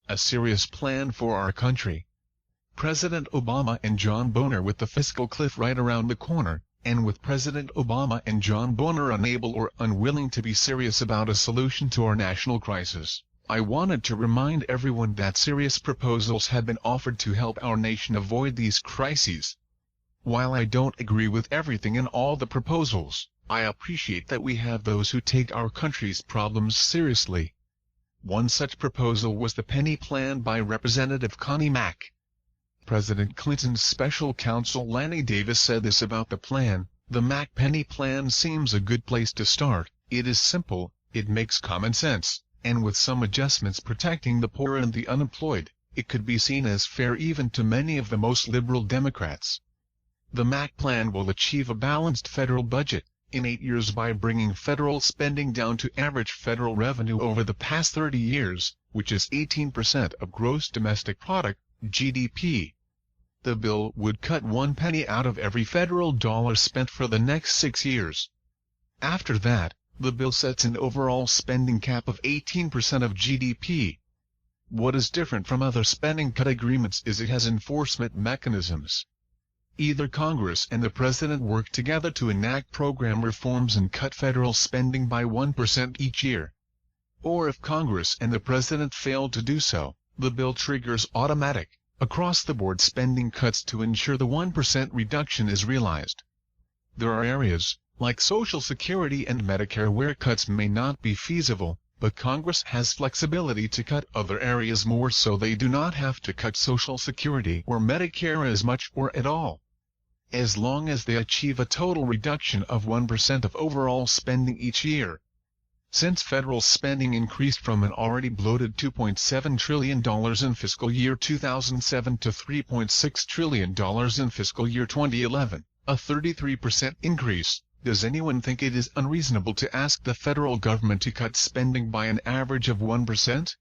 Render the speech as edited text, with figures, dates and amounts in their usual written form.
a serious plan for our country. President Obama and John Boehner with the fiscal cliff right around the corner, and with President Obama and John Boehner unable or unwilling to be serious about a solution to our national crisis, I wanted to remind everyone that serious proposals have been offered to help our nation avoid these crises. While I don't agree with everything in all the proposals, I appreciate that we have those who take our country's problems seriously. One such proposal was the penny plan by Representative Connie Mack. President Clinton's special counsel Lanny Davis said this about the plan: "The Mack penny plan seems a good place to start. It is simple, it makes common sense, and with some adjustments protecting the poor and the unemployed, it could be seen as fair even to many of the most liberal Democrats." The Mack plan will achieve a balanced federal budget in 8 years by bringing federal spending down to average federal revenue over the past 30 years, which is 18% of gross domestic product, GDP. The bill would cut 1 penny out of every federal dollar spent for the next 6 years. After that, the bill sets an overall spending cap of 18% of GDP. What is different from other spending cut agreements is it has enforcement mechanisms. Either Congress and the President work together to enact program reforms and cut federal spending by 1% each year. Or if Congress and the President fail to do so, the bill triggers automatic, across-the-board spending cuts to ensure the 1% reduction is realized. There are areas, like Social Security and Medicare, where cuts may not be feasible, but Congress has flexibility to cut other areas more, so they do not have to cut Social Security or Medicare as much or at all. As long as they achieve a total reduction of 1% of overall spending each year. Since federal spending increased from an already bloated $2.7 trillion in fiscal year 2007 to $3.6 trillion in fiscal year 2011, a 33% increase, does anyone think it is unreasonable to ask the federal government to cut spending by an average of 1%?